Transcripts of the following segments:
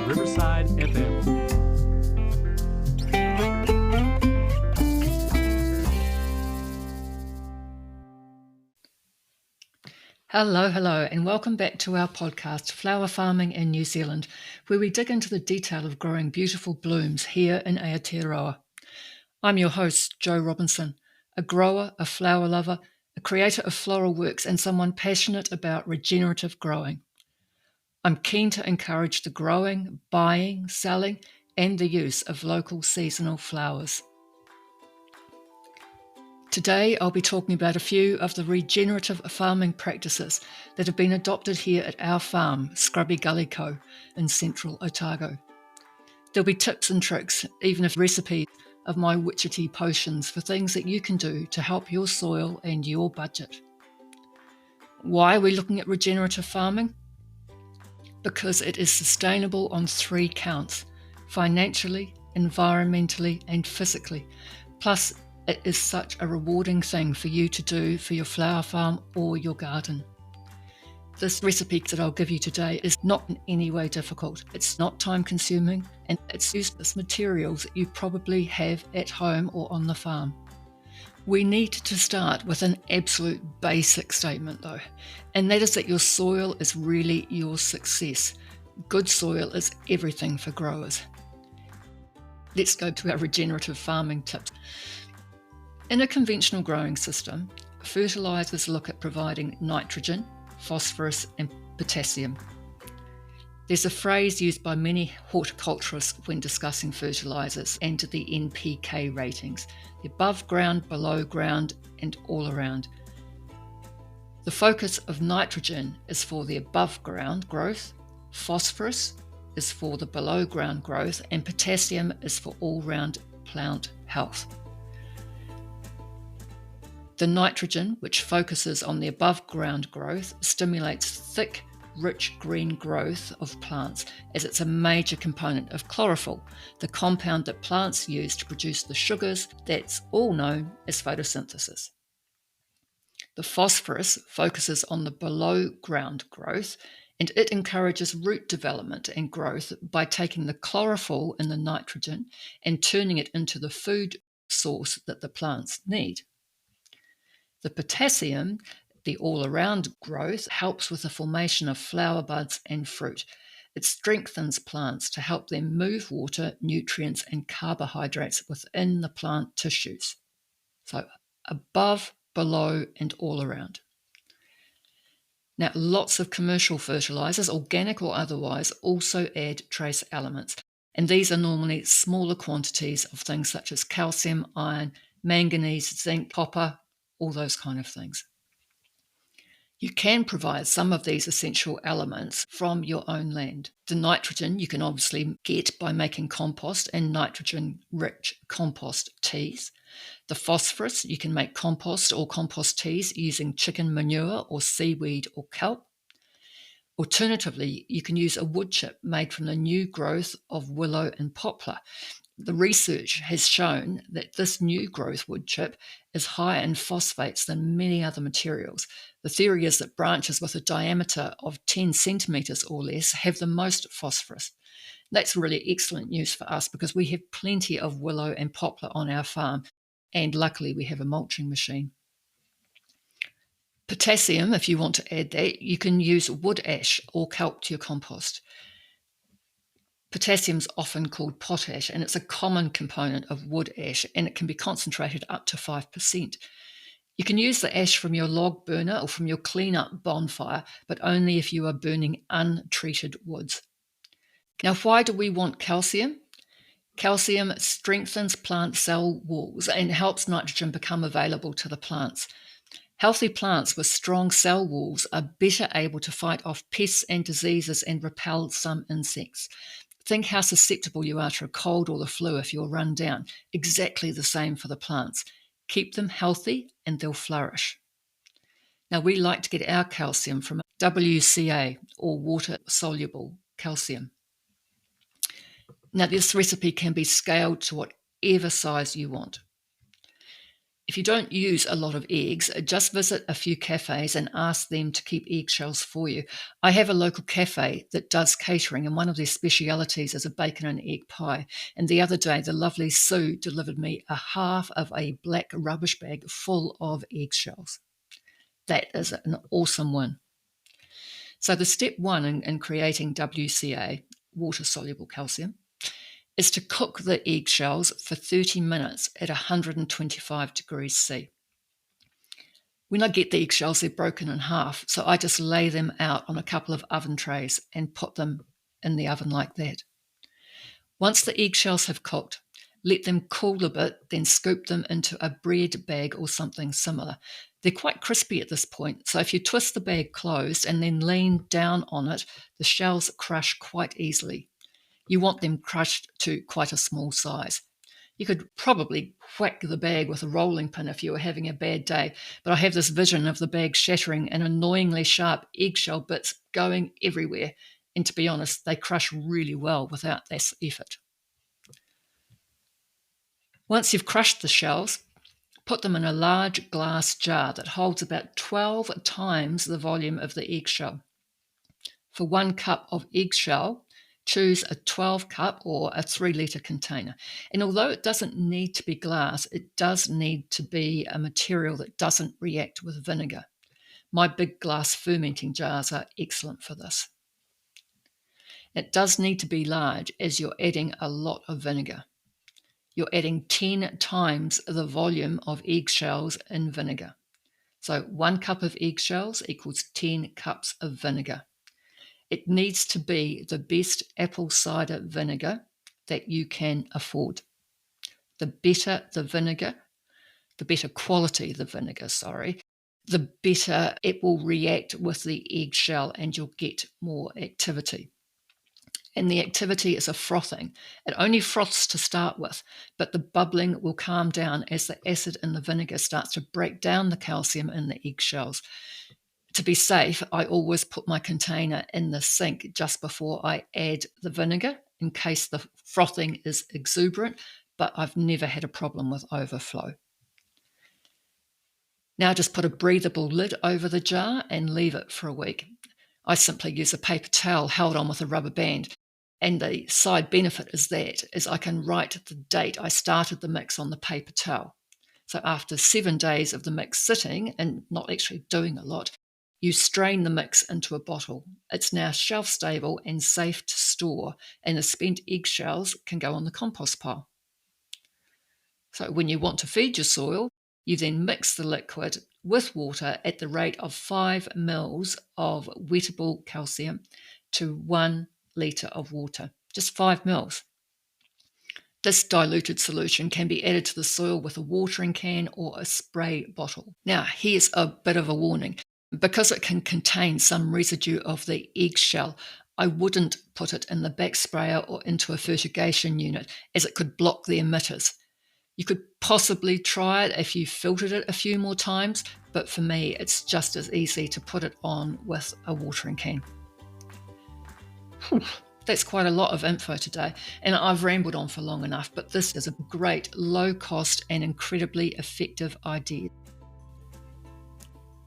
Riverside FM. Hello, and welcome back to our podcast, Flower Farming in New Zealand, where we dig into the detail of growing beautiful blooms here in Aotearoa. I'm your host, Jo Robinson, a grower, a flower lover, a creator of floral works, and someone passionate about regenerative growing. I'm keen to encourage the growing, buying, selling, and the use of local seasonal flowers. Today, I'll be talking about a few of the regenerative farming practices that have been adopted here at our farm, Scrubby Gully Co. in central Otago. There'll be tips and tricks, even if recipes of my witchetty potions for things that you can do to help your soil and your budget. Why are we looking at regenerative farming? Because it is sustainable on 3 counts: financially, environmentally, and physically. Plus, it is such a rewarding thing for you to do for your flower farm or your garden. This recipe that I'll give you today is not in any way difficult. It's not time consuming, and it's used materials that you probably have at home or on the farm. We need to start with an absolute basic statement though, and that is that your soil is really your success. Good soil is everything for growers. Let's go to our regenerative farming tips. In a conventional growing system, fertilisers look at providing nitrogen, phosphorus, and potassium. There's a phrase used by many horticulturists when discussing fertilisers and the NPK ratings: the above ground, below ground, and all around. The focus of nitrogen is for the above ground growth, phosphorus is for the below ground growth, and potassium is for all round plant health. The nitrogen, which focuses on the above ground growth, stimulates thick, rich green growth of plants, as it's a major component of chlorophyll, the compound that plants use to produce the sugars that's all known as photosynthesis. The phosphorus focuses on the below ground growth, and it encourages root development and growth by taking the chlorophyll in the nitrogen and turning it into the food source that the plants need. The potassium, the all-around growth, helps with the formation of flower buds and fruit. It strengthens plants to help them move water, nutrients, and carbohydrates within the plant tissues. So above, below, and all around. Now, lots of commercial fertilisers, organic or otherwise, also add trace elements. And these are normally smaller quantities of things such as calcium, iron, manganese, zinc, copper, all those kind of things. You can provide some of these essential elements from your own land. The nitrogen you can obviously get by making compost and nitrogen-rich compost teas. The phosphorus, you can make compost or compost teas using chicken manure or seaweed or kelp. Alternatively, you can use a wood chip made from the new growth of willow and poplar. The research has shown that this new growth wood chip is higher in phosphates than many other materials. The theory is that branches with a diameter of 10 centimetres or less have the most phosphorus. That's really excellent news for us because we have plenty of willow and poplar on our farm, and luckily we have a mulching machine. Potassium, if you want to add that, you can use wood ash or kelp to your compost. Potassium is often called potash, and it's a common component of wood ash, and it can be concentrated up to 5%. You can use the ash from your log burner or from your clean-up bonfire, but only if you are burning untreated woods. Now, why do we want calcium? Calcium strengthens plant cell walls and helps nitrogen become available to the plants. Healthy plants with strong cell walls are better able to fight off pests and diseases and repel some insects. Think how susceptible you are to a cold or the flu if you're run down. Exactly the same for the plants. Keep them healthy and they'll flourish. Now, we like to get our calcium from WCA, or water-soluble calcium. Now, this recipe can be scaled to whatever size you want. If you don't use a lot of eggs, just visit a few cafes and ask them to keep eggshells for you. I have a local cafe that does catering, and one of their specialities is a bacon and egg pie. And the other day, the lovely Sue delivered me a half of a black rubbish bag full of eggshells. That is an awesome win. So the step one in creating WCA, water-soluble calcium, is to cook the eggshells for 30 minutes at 125 degrees C. When I get the eggshells, they're broken in half, so I just lay them out on a couple of oven trays and put them in the oven like that. Once the eggshells have cooked, let them cool a bit, then scoop them into a bread bag or something similar. They're quite crispy at this point, so if you twist the bag closed and then lean down on it, the shells crush quite easily. You want them crushed to quite a small size. You could probably whack the bag with a rolling pin if you were having a bad day, but I have this vision of the bag shattering and annoyingly sharp eggshell bits going everywhere, and to be honest, they crush really well without this effort. Once you've crushed the shells, put them in a large glass jar that holds about 12 times the volume of the eggshell. For 1 cup of eggshell, choose a 12 cup or a 3-litre container. And although it doesn't need to be glass, it does need to be a material that doesn't react with vinegar. My big glass fermenting jars are excellent for this. It does need to be large as you're adding a lot of vinegar. You're adding 10 times the volume of eggshells in vinegar. So 1 cup of eggshells equals 10 cups of vinegar. It needs to be the best apple cider vinegar that you can afford. The better the vinegar, the better quality the vinegar, the better it will react with the eggshell and you'll get more activity. And the activity is a frothing. It only froths to start with, but the bubbling will calm down as the acid in the vinegar starts to break down the calcium in the eggshells. To be safe, I always put my container in the sink just before I add the vinegar in case the frothing is exuberant, but I've never had a problem with overflow. Now just put a breathable lid over the jar and leave it for a week. I simply use a paper towel held on with a rubber band. And the side benefit is I can write the date I started the mix on the paper towel. So after 7 days of the mix sitting and not actually doing a lot, you strain the mix into a bottle. It's now shelf stable and safe to store, and the spent eggshells can go on the compost pile. So when you want to feed your soil, you then mix the liquid with water at the rate of 5 mils of wettable calcium to 1 litre of water, just 5 mils. This diluted solution can be added to the soil with a watering can or a spray bottle. Now, here's a bit of a warning. Because it can contain some residue of the eggshell, I wouldn't put it in the back sprayer or into a fertigation unit, as it could block the emitters. You could possibly try it if you filtered it a few more times, but for me, it's just as easy to put it on with a watering can. That's quite a lot of info today, and I've rambled on for long enough, but this is a great, low-cost and incredibly effective idea.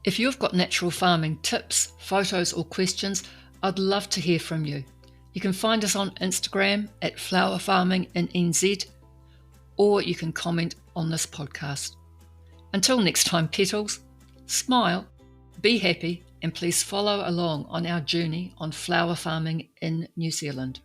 If you've got natural farming tips, photos or questions, I'd love to hear from you. You can find us on Instagram at Flower Farming in NZ, or you can comment on this podcast. Until next time, petals, smile, be happy, and please follow along on our journey on flower farming in New Zealand.